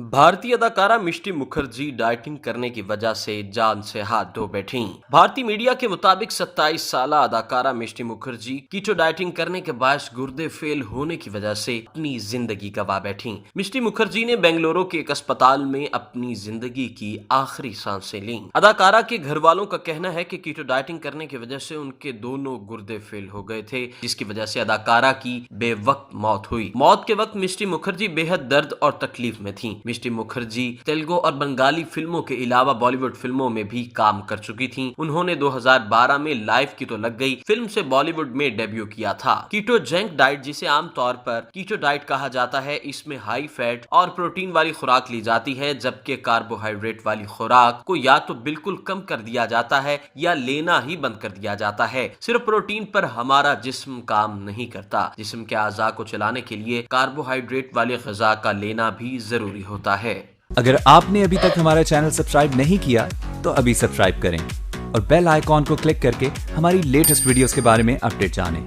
भारतीय अदाकारा मिष्टी मुखर्जी डाइटिंग करने की वजह से जान से हाथ धो बैठी। भारतीय मीडिया के मुताबिक 27 साल अदाकारा मिष्टी मुखर्जी कीटो डाइटिंग करने के बाद गुर्दे फेल होने की वजह से अपनी जिंदगी गंवा बैठी। मिष्टी मुखर्जी ने बेंगलुरु के एक अस्पताल में अपनी जिंदगी की आखिरी सांसें लीं। अदाकारा के घर वालों का कहना है कि कीटो डाइटिंग करने की वजह से उनके दोनों गुर्दे फेल हो गए थे, जिसकी वजह से अदाकारा की बेवक्त मौत हुई। मौत के वक्त मिष्टी मुखर्जी बेहद दर्द और तकलीफ में थी। मिष्टी मुखर्जी तेलुगु और बंगाली फिल्मों के अलावा बॉलीवुड फिल्मों में भी काम कर चुकी थीं। उन्होंने 2012 में लाइव कीटो लग गई फिल्म से बॉलीवुड में डेब्यू किया था। कीटोजेनिक डाइट, जिसे आमतौर पर कीटो डाइट कहा जाता है, इसमें हाई फैट और प्रोटीन वाली खुराक ली जाती है, जबकि कार्बोहाइड्रेट वाली खुराक को या तो बिल्कुल कम कर दिया जाता है या लेना ही बंद कर दिया जाता है। सिर्फ प्रोटीन पर हमारा जिस्म काम नहीं करता। जिस्म के अज़ा को चलाने के लिए कार्बोहाइड्रेट वाली ग़िज़ा का लेना भी जरूरी होता है। अगर आपने अभी तक हमारा चैनल सब्सक्राइब नहीं किया तो अभी सब्सक्राइब करें और बेल आइकॉन को क्लिक करके हमारी लेटेस्ट वीडियोस के बारे में अपडेट जानें।